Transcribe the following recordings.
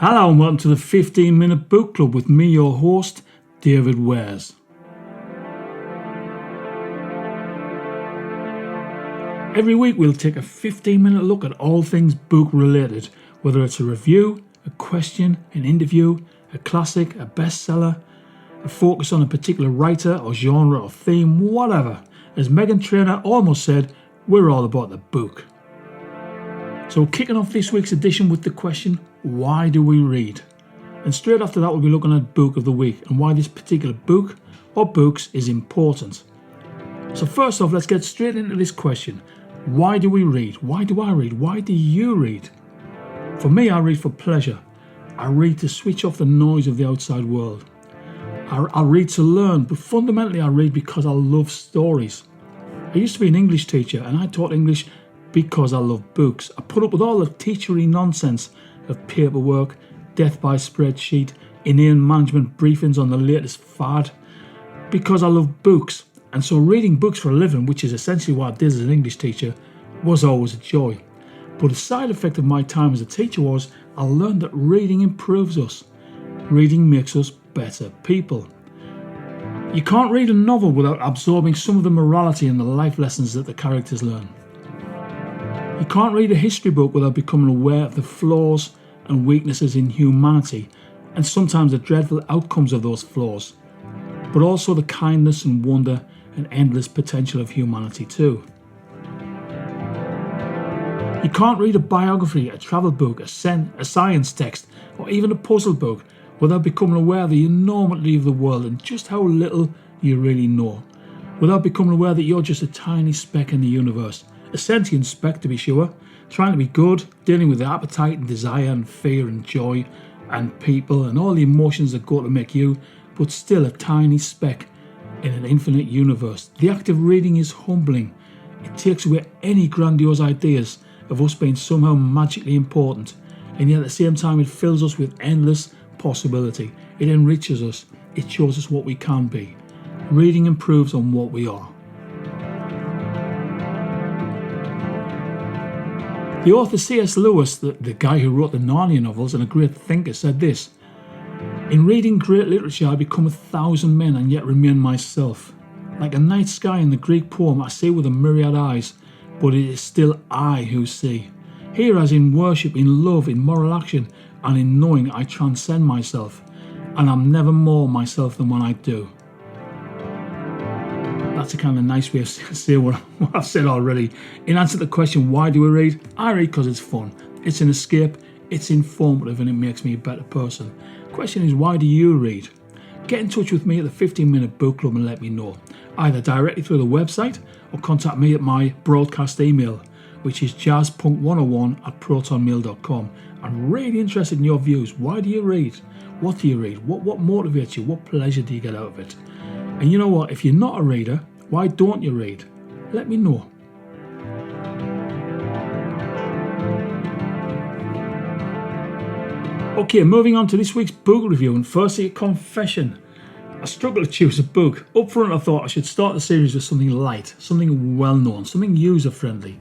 Hello and welcome to the 15-minute book club with me, your host, David Wares. Every week we'll take a 15-minute look at all things book related, whether it's a review, a question, an interview, a classic, a bestseller, a focus on a particular writer or genre or theme, whatever. As Megan Trainor almost said, we're all about the book. So kicking off this week's edition with the question, why do we read? And straight after that we'll be looking at Book of the Week and why this particular book or books is important. So first off, let's get straight into this question. Why do we read? Why do I read? Why do you read? For me, I read for pleasure. I read to switch off the noise of the outside world. I read to learn, but fundamentally I read because I love stories. I used to be an English teacher and I taught English because I love books. I put up with all the teachery nonsense of paperwork, death by spreadsheet, inane management briefings on the latest fad, because I love books. And so reading books for a living, which is essentially what I did as an English teacher, was always a joy. But the side effect of my time as a teacher was I learned that reading improves us. Reading makes us better people. You can't read a novel without absorbing some of the morality and the life lessons that the characters learn. You can't read a history book without becoming aware of the flaws and weaknesses in humanity and sometimes the dreadful outcomes of those flaws, but also the kindness and wonder and endless potential of humanity too. You can't read a biography, a travel book, a science text, or even a puzzle book without becoming aware of the enormity of the world and just how little you really know, without becoming aware that you're just a tiny speck in the universe. A sentient speck to be sure, trying to be good, dealing with the appetite and desire and fear and joy and people and all the emotions that go to make you, but still a tiny speck in an infinite universe. The act of reading is humbling. It takes away any grandiose ideas of us being somehow magically important, and yet at the same time it fills us with endless possibility. It enriches us. It shows us what we can be. Reading improves on what we are. The author C.S. Lewis, the guy who wrote the Narnia novels and a great thinker, said this: "In reading great literature I become 1,000 men and yet remain myself. Like a night sky in the Greek poem I see with a myriad eyes, but it is still I who see. Here as in worship, in love, in moral action and in knowing I transcend myself, and I'm never more myself than when I do." That's a kind of nice way of saying what I've said already. In answer to the question, why do we read? I read because it's fun. It's an escape, it's informative, and it makes me a better person. The question is, why do you read? Get in touch with me at the 15-minute book club and let me know. Either directly through the website or contact me at my broadcast email, which is jazzpunk101@protonmail.com. I'm really interested in your views. Why do you read? What do you read? What motivates you? What pleasure do you get out of it? And you know what? If you're not a reader, why don't you read? Let me know. Okay, moving on to this week's book review, and firstly a confession. I struggled to choose a book. Up front I thought I should start the series with something light, something well known, something user friendly.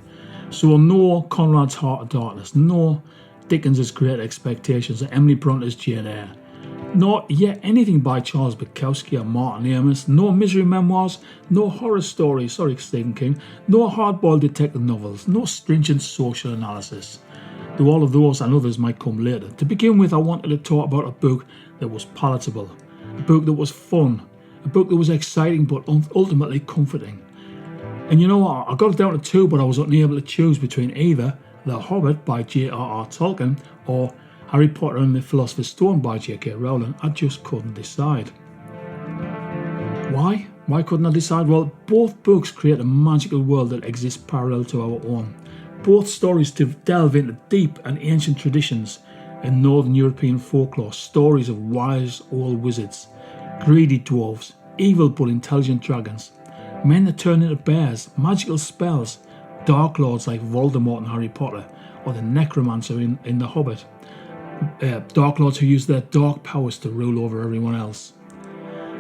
So no Conrad's Heart of Darkness, no Dickens's Great Expectations, or Emily Bronte's Jane Eyre. Not yet anything by Charles Bukowski or Martin Amis, no misery memoirs, no horror stories, sorry Stephen King, no hard-boiled detective novels, no stringent social analysis. Though all of those and others might come later. To begin with, I wanted to talk about a book that was palatable, a book that was fun, a book that was exciting but ultimately comforting. And you know what, I got it down to two, but I was unable to choose between either The Hobbit by J.R.R. Tolkien or Harry Potter and the Philosopher's Stone by J.K. Rowling. I just couldn't decide. Why? Why couldn't I decide? Well, both books create a magical world that exists parallel to our own. Both stories delve into deep and ancient traditions in Northern European folklore, stories of wise old wizards, greedy dwarves, evil but intelligent dragons, men that turn into bears, magical spells, dark lords like Voldemort in Harry Potter, or the necromancer in The Hobbit. Dark lords who use their dark powers to rule over everyone else.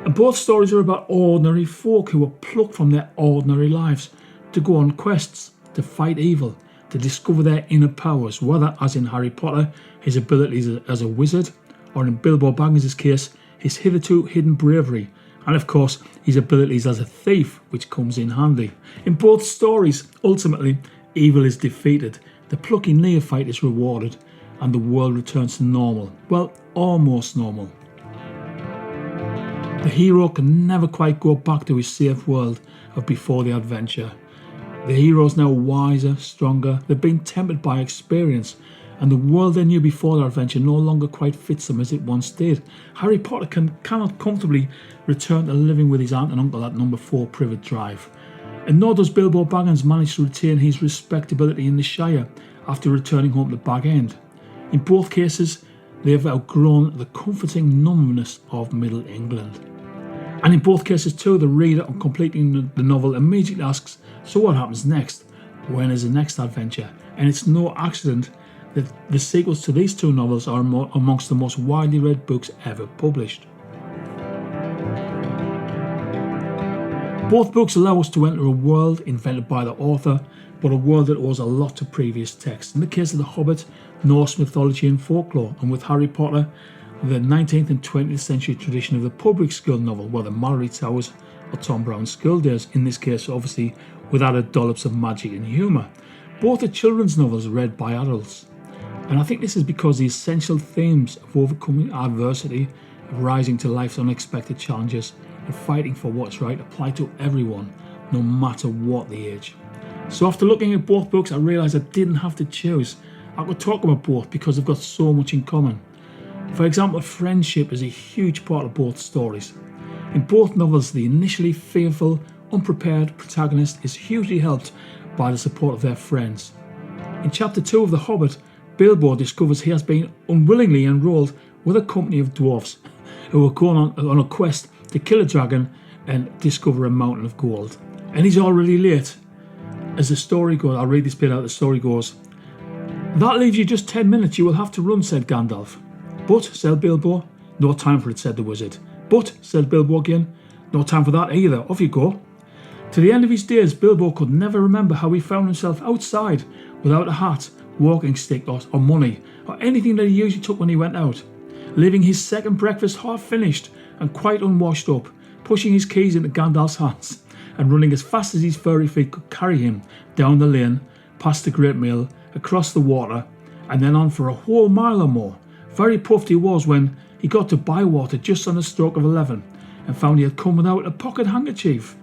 And both stories are about ordinary folk who were plucked from their ordinary lives to go on quests, to fight evil, to discover their inner powers, whether, as in Harry Potter, his abilities as a wizard, or in Bilbo Baggins' case, his hitherto hidden bravery, and of course his abilities as a thief, which comes in handy. In both stories, ultimately, evil is defeated, the plucky neophyte is rewarded, and the world returns to normal. Well, almost normal. The hero can never quite go back to his safe world of before the adventure. The hero's now wiser, stronger, they've been tempered by experience, and the world they knew before their adventure no longer quite fits them as it once did. Harry Potter cannot comfortably return to living with his aunt and uncle at number 4 Privet Drive. And nor does Bilbo Baggins manage to retain his respectability in the Shire after returning home to Bag End. In both cases, they have outgrown the comforting numbness of Middle England. And in both cases too, the reader on completing the novel immediately asks, so what happens next? When is the next adventure? And it's no accident that the sequels to these two novels are amongst the most widely read books ever published. Both books allow us to enter a world invented by the author, but a world that owes a lot to previous texts. In the case of The Hobbit, Norse mythology and folklore, and with Harry Potter, the 19th and 20th century tradition of the public school novel, whether Mallory Towers or Tom Brown's School Days, in this case obviously with added dollops of magic and humour. Both are children's novels read by adults. And I think this is because the essential themes of overcoming adversity, of rising to life's unexpected challenges, and fighting for what's right apply to everyone, no matter what the age. So after looking at both books, I realised I didn't have to choose. I could talk about both because they've got so much in common. For example, friendship is a huge part of both stories. In both novels, the initially fearful, unprepared protagonist is hugely helped by the support of their friends. In Chapter 2 of The Hobbit, Bilbo discovers he has been unwillingly enrolled with a company of dwarfs who are going on a quest to kill a dragon and discover a mountain of gold. And he's already late. As the story goes, I'll read this bit out, the story goes, "That leaves you just 10 minutes, you will have to run," said Gandalf. "But," said Bilbo. "No time for it," said the wizard. "But," said Bilbo again. "No time for that either, off you go." To the end of his days, Bilbo could never remember how he found himself outside without a hat, walking stick or money, or anything that he usually took when he went out, leaving his second breakfast half finished and quite unwashed up, pushing his keys into Gandalf's hands and running as fast as his furry feet could carry him down the lane, past the Great Mill, across the water, and then on for a whole mile or more. Very puffed he was when he got to Bywater just on the stroke of 11 and found he had come without a pocket handkerchief.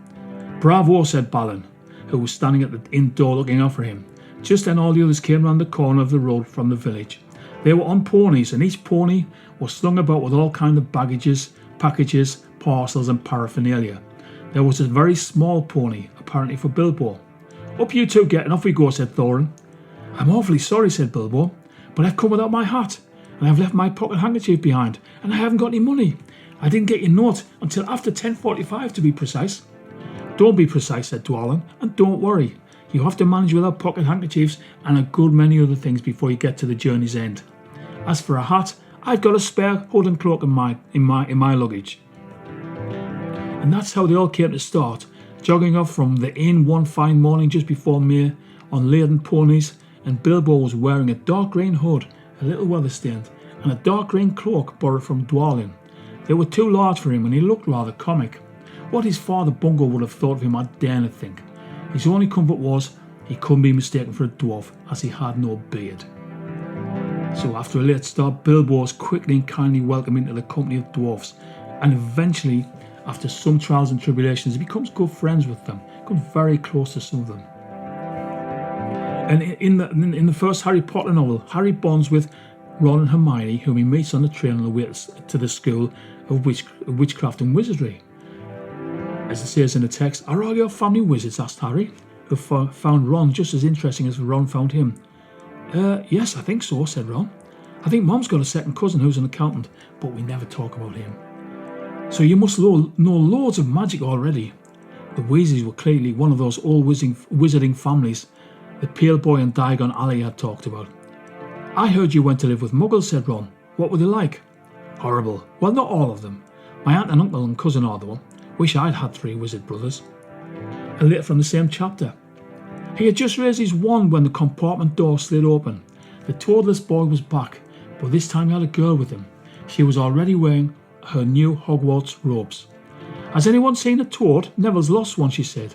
"Bravo," said Balin, who was standing at the inn door looking out for him. Just then all the others came round the corner of the road from the village. They were on ponies, and each pony was slung about with all kinds of baggages, packages, parcels and paraphernalia. There was a very small pony, apparently for Bilbo. "Up you two get and off we go," said Thorin. "I'm awfully sorry," said Bilbo, "but I've come without my hat, and I've left my pocket handkerchief behind, and I haven't got any money. I didn't get your note until after 10:45 to be precise." "Don't be precise," said Dwalin, "and don't worry. You have to manage without pocket handkerchiefs and a good many other things before you get to the journey's end. As for a hat, I've got a spare hood and cloak in my luggage." And that's how they all came to start, jogging off from the inn one fine morning just before May on laden ponies, and Bilbo was wearing a dark green hood, a little weather-stained, and a dark green cloak borrowed from Dwalin. They were too large for him and he looked rather comic. What his father Bungo would have thought of him I dare not think. His only comfort was he couldn't be mistaken for a dwarf, as he had no beard. So after a late start, Bilbo was quickly and kindly welcomed into the company of dwarfs, and eventually, after some trials and tribulations, he becomes good friends with them, becomes very close to some of them. And in the first Harry Potter novel, Harry bonds with Ron and Hermione, whom he meets on the train on the way to the school of witchcraft and wizardry. As it says in the text, "Are all your family wizards?" asked Harry, who found Ron just as interesting as Ron found him. Yes, I think so," said Ron. "I think Mom's got a second cousin who's an accountant, but we never talk about him." "So you must know loads of magic already." The Weasleys were clearly one of those old wizarding families that Pale Boy and Diagon Alley had talked about. "I heard you went to live with Muggles," said Ron. "What were they like?" "Horrible. Well, not all of them. My aunt and uncle and cousin are though. Wish I'd had 3 wizard brothers." And later from the same chapter, He had just raised his wand when the compartment door slid open. The toadless boy was back, but this time he had a girl with him. She was already wearing her new Hogwarts robes. "Has anyone seen a toad? Neville's lost one," she said.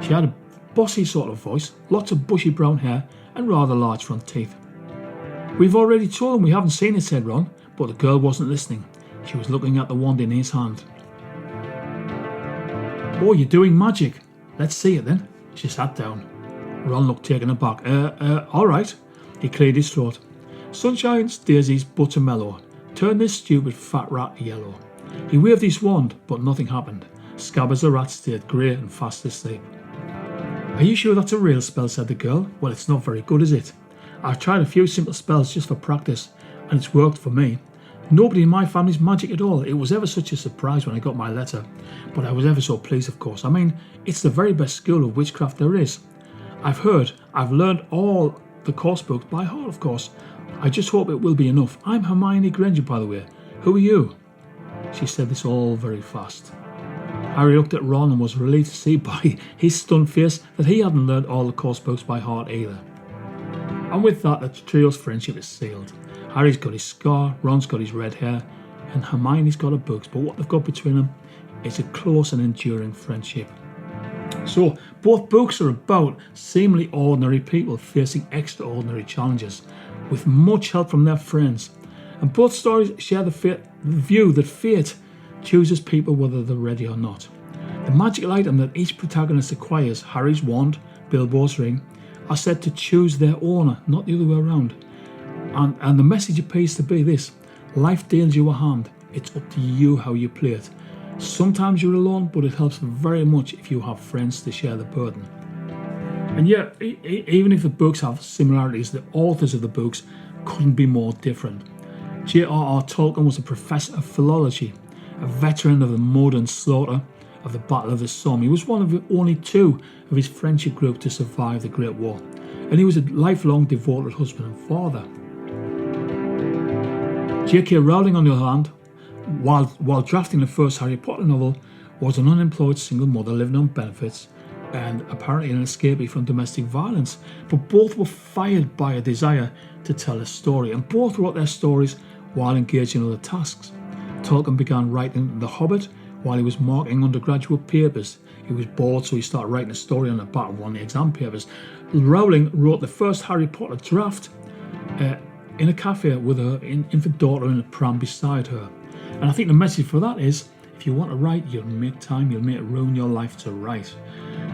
She had a bossy sort of voice, lots of bushy brown hair and rather large front teeth. "We've already told him we haven't seen it," said Ron, but the girl wasn't listening. She was looking at the wand in his hand. "Oh, you're doing magic. Let's see it then." She sat down. Ron looked taken aback. All right." He cleared his throat. "Sunshine's daisies buttermellow. Turn this stupid fat rat yellow." He waved his wand, but nothing happened. Scabbers the rat stayed grey and fast asleep. "Are you sure that's a real spell?" said the girl. "Well, it's not very good, is it? I've tried a few simple spells just for practice, and it's worked for me. Nobody in my family's magic at all. It was ever such a surprise when I got my letter, but I was ever so pleased, of course. I mean, it's the very best school of witchcraft there is. I've learned all the course books by heart, of course. I just hope it will be enough. I'm Hermione Granger, by the way. Who are you?" She said this all very fast. Harry looked at Ron and was relieved to see by his stunned face that he hadn't learned all the course books by heart either. And with that, the trio's friendship is sealed. Harry's got his scar, Ron's got his red hair, and Hermione's got her books, but what they've got between them is a close and enduring friendship. So, both books are about seemingly ordinary people facing extraordinary challenges with much help from their friends. And both stories share the view that fate chooses people whether they're ready or not. The magical item that each protagonist acquires, Harry's wand, Bilbo's ring, are said to choose their owner, not the other way around. And the message appears to be this: life deals you a hand, it's up to you how you play it. Sometimes you're alone, but it helps very much if you have friends to share the burden. And yet, even if the books have similarities, the authors of the books couldn't be more different. J.R.R. Tolkien was a professor of philology, a veteran of the mud and slaughter of the Battle of the Somme. He was one of only two of his friendship group to survive the Great War, and he was a lifelong devoted husband and father. J.K. Rowling, on the other hand, while drafting the first Harry Potter novel, was an unemployed single mother living on benefits and apparently an escapee from domestic violence, but both were fired by a desire to tell a story, and both wrote their stories while engaged in other tasks. Tolkien began writing The Hobbit while he was marking undergraduate papers. He was bored, so he started writing a story on the back of one of the exam papers. Rowling wrote the first Harry Potter draft in a cafe with her infant daughter in a pram beside her. And I think the message for that is, if you want to write, you'll make time, you'll make ruin your life to write.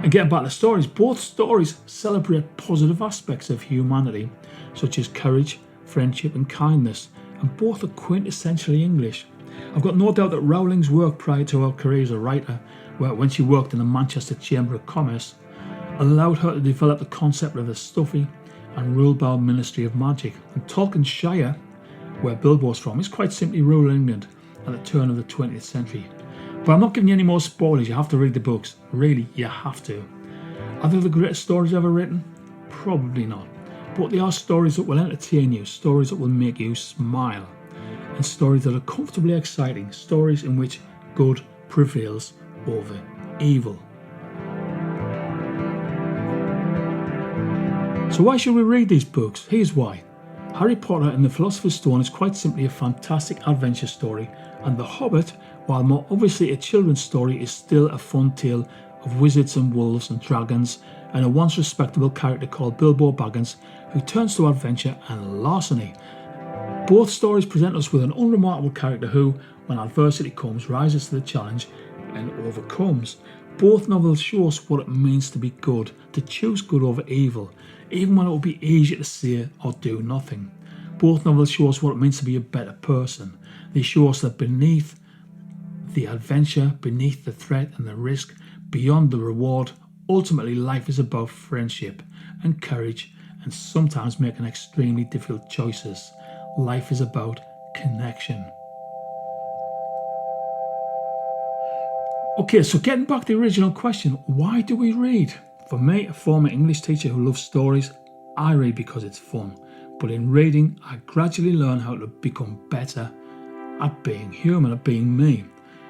And getting back to stories, both stories celebrate positive aspects of humanity, such as courage, friendship and kindness, and both are quintessentially English. I've got no doubt that Rowling's work prior to her career as a writer, when she worked in the Manchester Chamber of Commerce, allowed her to develop the concept of the stuffy and rule-bound Ministry of Magic. And Tolkien's Shire, where Bilbo's from, is quite simply rural England at the turn of the 20th century. But I'm not giving you any more spoilers. You have to read the books. Really, you have to. Are they the greatest stories ever written? Probably not. But they are stories that will entertain you, stories that will make you smile, and stories that are comfortably exciting, stories in which good prevails over evil. So why should we read these books? Here's why. Harry Potter and the Philosopher's Stone is quite simply a fantastic adventure story, and The Hobbit, while more obviously a children's story, is still a fun tale of wizards and wolves and dragons and a once respectable character called Bilbo Baggins who turns to adventure and larceny. Both stories present us with an unremarkable character who, when adversity comes, rises to the challenge and overcomes. Both novels show us what it means to be good, to choose good over evil, even when it will be easier to say or do nothing. Both novels show us what it means to be a better person. They show us that beneath the adventure, beneath the threat and the risk, beyond the reward, ultimately life is about friendship and courage and sometimes making extremely difficult choices. Life is about connection. Okay, so getting back to the original question, why do we read? For me, a former English teacher who loves stories, I read because it's fun. But in reading, I gradually learn how to become better at being human, at being me.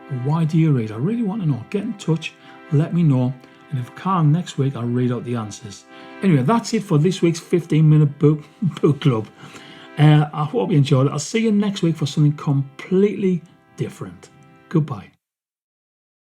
And why do you read? I really want to know. Get in touch, let me know. And if I can, next week I'll read out the answers. Anyway, that's it for this week's 15-minute book club. I hope you enjoyed it. I'll see you next week for something completely different. Goodbye.